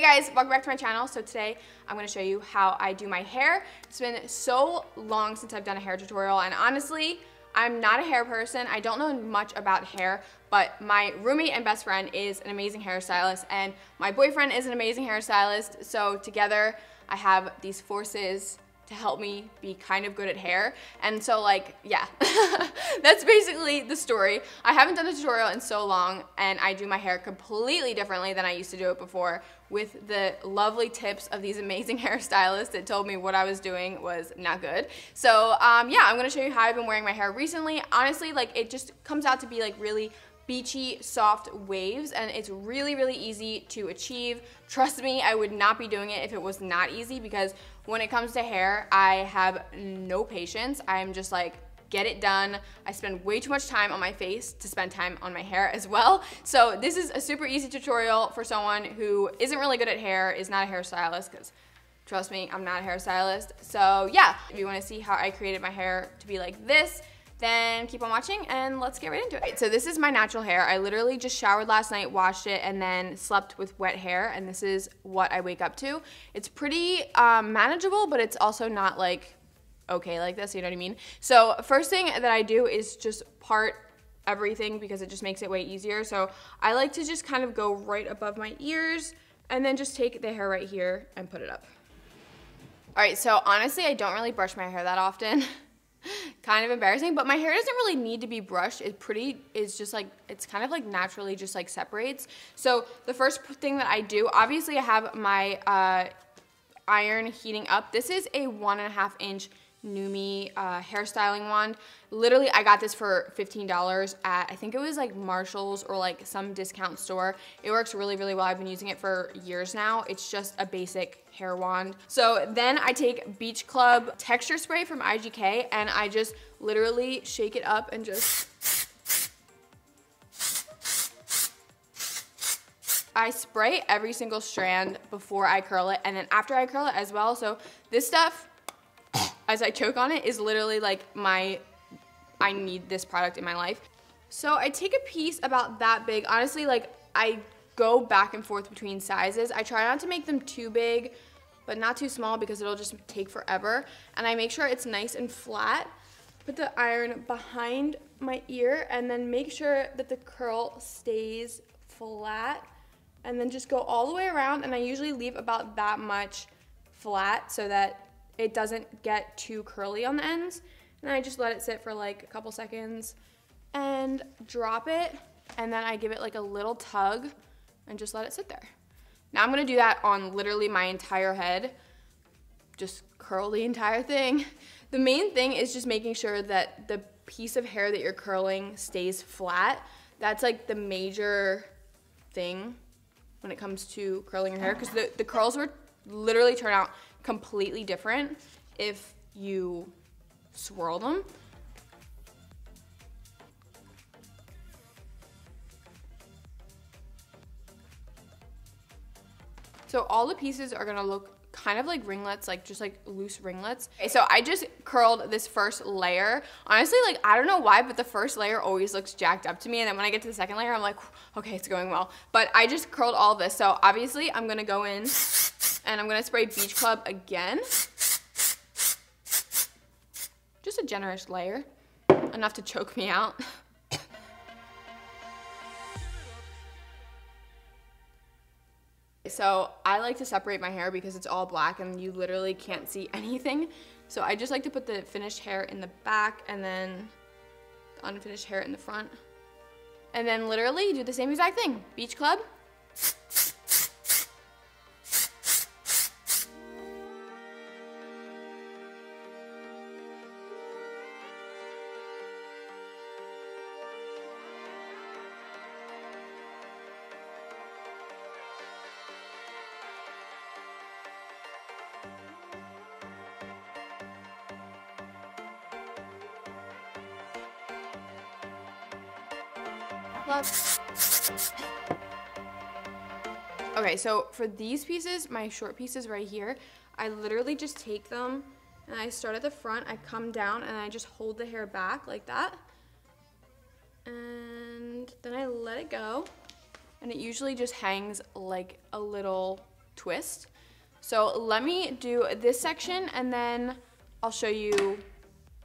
guys, welcome back to my channel. So today I'm going to show you how I do my hair. It's been so long since I've done a hair tutorial, and honestly, I'm not a hair person. I don't know much about hair, but my roommate and best friend is an amazing hairstylist, and my boyfriend is an amazing hairstylist. So together I have these forces to help me be kind of good at hair. And so like, yeah, that's basically the story. I haven't done a tutorial in so long, and I do my hair completely differently than I used to do it before, with the lovely tips of these amazing hairstylists that told me what I was doing was not good. So yeah, I'm gonna show you how I've been wearing my hair recently. Honestly, like, it just comes out to be like really beachy, soft waves, and it's really, really easy to achieve. Trust me, I would not be doing it if it was not easy, because when it comes to hair, I have no patience. I'm just like, get it done. I spend way too much time on my face to spend time on my hair as well. So this is a super easy tutorial for someone who isn't really good at hair, is not a hairstylist, because trust me, I'm not a hairstylist. So yeah, if you want to see how I created my hair to be like this, then keep on watching and let's get right into it. So this is my natural hair. I literally just showered last night, washed it, and then slept with wet hair, and this is what I wake up to. It's pretty manageable, but it's also not like okay like this, you know what I mean? So first thing that I do is just part everything, because it just makes it way easier. So I like to just kind of go right above my ears and then just take the hair right here and put it up. All right, so honestly, I don't really brush my hair that often. Kind of embarrassing, but my hair doesn't really need to be brushed. It's just like, it's kind of like naturally just like separates. So the first thing that I do, obviously I have my iron heating up. This is a 1.5 inch Nume hairstyling wand. Literally, I got this for $15 at, I think it was like Marshall's or like some discount store. It works really, really well. I've been using it for years now. It's just a basic hair wand. So then I take Beach Club texture spray from IGK, and I just literally shake it up and just, I spray every single strand before I curl it, and then after I curl it as well. So this stuff, as I choke on it, is literally like I need this product in my life. So I take a piece about that big. Honestly, like, I go back and forth between sizes. I try not to make them too big, but not too small, because it'll just take forever. And I make sure it's nice and flat. Put the iron behind my ear, and then make sure that the curl stays flat, and then just go all the way around. And I usually leave about that much flat so that it doesn't get too curly on the ends. And I just let it sit for like a couple seconds and drop it, and then I give it like a little tug and just let it sit there. Now I'm gonna do that on literally my entire head. Just curl the entire thing. The main thing is just making sure that the piece of hair that you're curling stays flat. That's like the major thing when it comes to curling your hair, because the curls would literally turn out completely different if you swirl them. So all the pieces are gonna look kind of like ringlets, like just like loose ringlets. Okay, so I just curled this first layer. Honestly, like, I don't know why, but the first layer always looks jacked up to me, and then when I get to the second layer, I'm like, okay, it's going well. But I just curled all of this. So obviously I'm gonna go in and I'm gonna spray Beach Club again. Just a generous layer, enough to choke me out. So I like to separate my hair because it's all black and you literally can't see anything. So I just like to put the finished hair in the back and then the unfinished hair in the front. And then literally do the same exact thing. Beach Club. Okay, so for these pieces, my short pieces right here, I literally just take them and I start at the front, I come down and I just hold the hair back like that. And then I let it go. And it usually just hangs like a little twist. So let me do this section and then I'll show you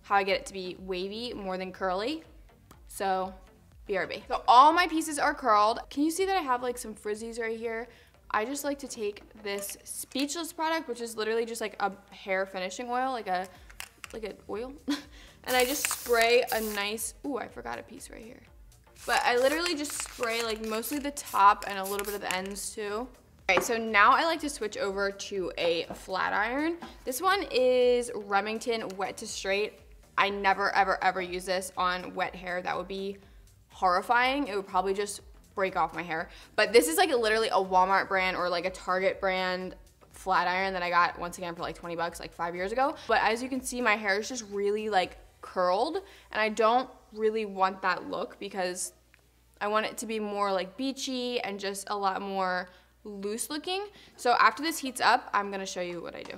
how I get it to be wavy more than curly. So BRB. So all my pieces are curled. Can you see that I have like some frizzies right here? I just like to take this Speechless product, which is literally just like a hair finishing oil, like an oil. And I just spray a nice, ooh, I forgot a piece right here. But I literally just spray like mostly the top and a little bit of the ends too. Okay, so now I like to switch over to a flat iron. This one is Remmington Wet to Straight. I never, ever, ever use this on wet hair. That would be horrifying. It would probably just break off my hair. But this is like literally a Walmart brand or like a Target brand flat iron that I got once again for like 20 bucks like 5 years ago. But as you can see, my hair is just really like curled and I don't really want that look because I want it to be more like beachy and just a lot more loose looking. So after this heats up, I'm gonna show you what I do.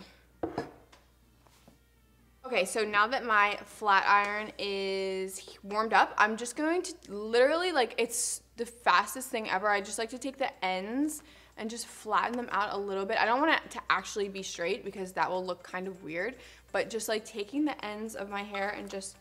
Okay, so now that my flat iron is warmed up, I'm just going to literally, like, it's the fastest thing ever. I just like to take the ends and just flatten them out a little bit. I don't want it to actually be straight because that will look kind of weird, but just like taking the ends of my hair and just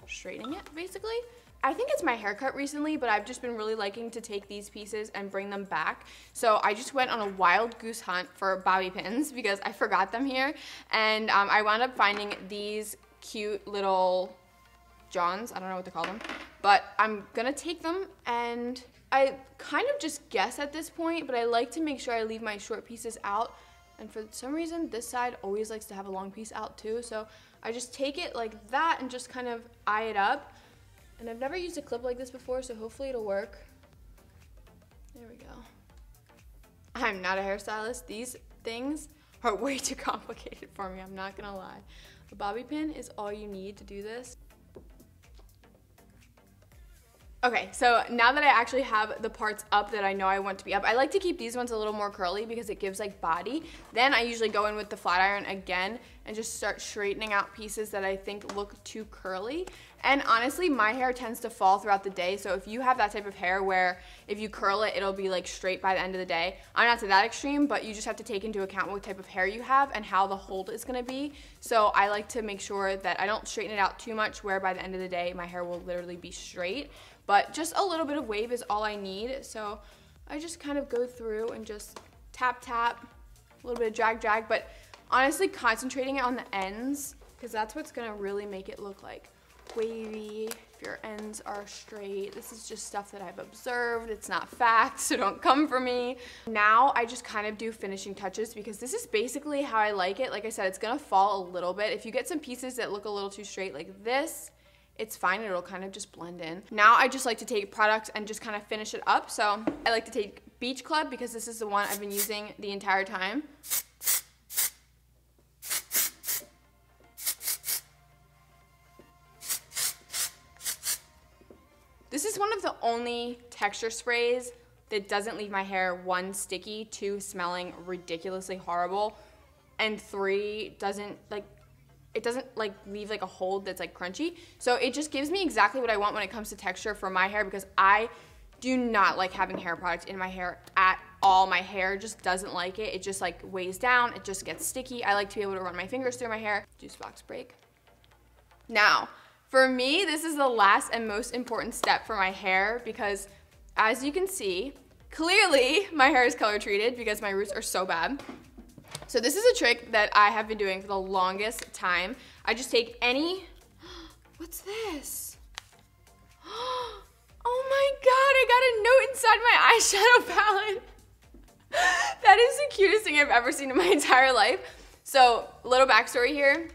straightening it basically. I think it's my haircut recently, but I've just been really liking to take these pieces and bring them back. So I just went on a wild goose hunt for bobby pins because I forgot them here. And I wound up finding these cute little Johns. I don't know what to call them. But I'm gonna take them and I kind of just guess at this point, but I like to make sure I leave my short pieces out. And for some reason, this side always likes to have a long piece out too. So I just take it like that and just kind of eye it up. And I've never used a clip like this before, so hopefully it'll work. There we go. I'm not a hairstylist. These things are way too complicated for me, I'm not gonna lie. A bobby pin is all you need to do this. Okay, so now that I actually have the parts up that I know I want to be up, I like to keep these ones a little more curly because it gives like body. Then I usually go in with the flat iron again and just start straightening out pieces that I think look too curly. And honestly, my hair tends to fall throughout the day, so if you have that type of hair where if you curl it, it'll be like straight by the end of the day. I'm not to that extreme, but you just have to take into account what type of hair you have and how the hold is gonna be. So I like to make sure that I don't straighten it out too much where by the end of the day, my hair will literally be straight. But just a little bit of wave is all I need. So I just kind of go through and just tap, tap, a little bit of drag, drag, but honestly concentrating it on the ends because that's what's gonna really make it look like wavy if your ends are straight. This is just stuff that I've observed. It's not fact, so don't come for me. Now I just kind of do finishing touches because this is basically how I like it. Like I said, it's gonna fall a little bit. If you get some pieces that look a little too straight like this, it's fine, it'll kind of just blend in. Now I just like to take products and just kind of finish it up. So I like to take Beach Club because this is the one I've been using the entire time. This is one of the only texture sprays that doesn't leave my hair, 1, sticky, 2, smelling ridiculously horrible, and 3, it doesn't like leave like a hold that's like crunchy. So it just gives me exactly what I want when it comes to texture for my hair because I do not like having hair products in my hair at all. My hair just doesn't like it. It just like weighs down. It just gets sticky. I like to be able to run my fingers through my hair. Juice box break. Now, for me, this is the last and most important step for my hair because as you can see, clearly my hair is color treated because my roots are so bad. So this is a trick that I have been doing for the longest time. I just take any, what's this? Oh my God, I got a note inside my eyeshadow palette. That is the cutest thing I've ever seen in my entire life. So, little backstory here.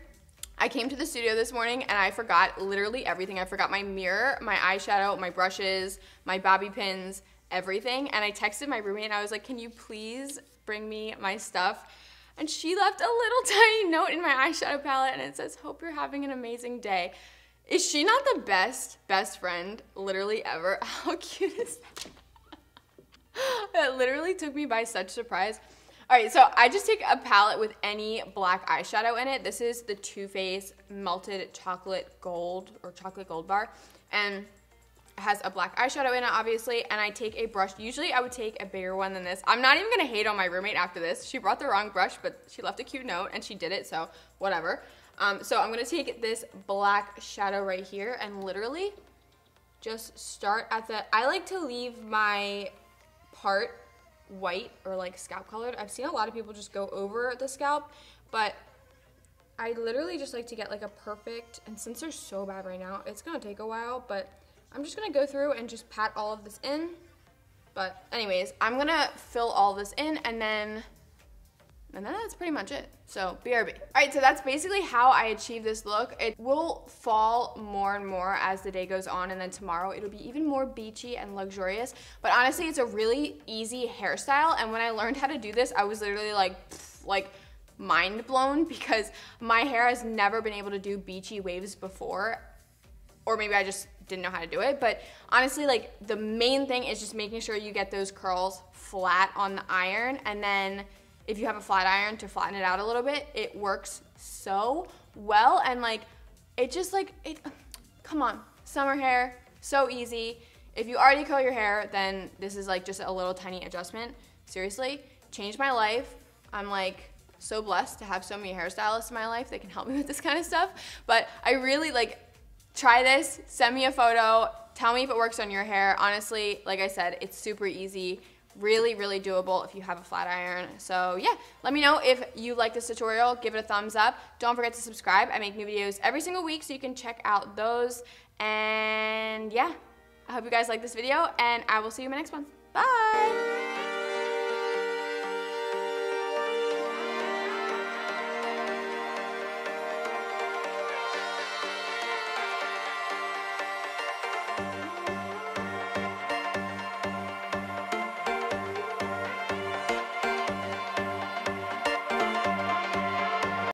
I came to the studio this morning and I forgot literally everything. I forgot my mirror, my eyeshadow, my brushes, my bobby pins, everything. And I texted my roommate and I was like, can you please bring me my stuff? And she left a little tiny note in my eyeshadow palette and it says, hope you're having an amazing day. Is she not the best friend literally ever? How cute is that? That literally took me by such surprise. All right, so I just take a palette with any black eyeshadow in it. This is the Too Faced Melted Chocolate Gold or Chocolate Gold Bar. And has a black eyeshadow in it, obviously, and I take a brush. Usually I would take a bigger one than this. I'm not even gonna hate on my roommate after this. She brought the wrong brush, but she left a cute note and she did it, so whatever. So I'm gonna take this black shadow right here and literally just start at the, I like to leave my part white or like scalp colored. I've seen a lot of people just go over the scalp, but I literally just like to get like a perfect, and since they're so bad right now, it's gonna take a while, but I'm just gonna go through and just pat all of this in. But anyways, I'm gonna fill all this in and then that's pretty much it. So BRB. All right, so that's basically how I achieve this look. It will fall more and more as the day goes on, and then tomorrow it'll be even more beachy and luxurious. But honestly, it's a really easy hairstyle, and when I learned how to do this, I was literally like mind blown, because my hair has never been able to do beachy waves before, or maybe I just didn't know how to do it. But honestly, like, the main thing is just making sure you get those curls flat on the iron, and then if you have a flat iron to flatten it out a little bit, it works so well. And like, it just like, come on, summer hair, so easy. If you already curl your hair, then this is like just a little tiny adjustment. Seriously, changed my life. I'm like so blessed to have so many hairstylists in my life that can help me with this kind of stuff. But I really like, try this, send me a photo, tell me if it works on your hair. Honestly, like I said, it's super easy. Really, really doable if you have a flat iron. So yeah, let me know if you like this tutorial. Give it a thumbs up. Don't forget to subscribe. I make new videos every single week, so you can check out those. And yeah, I hope you guys like this video, and I will see you in my next one. Bye!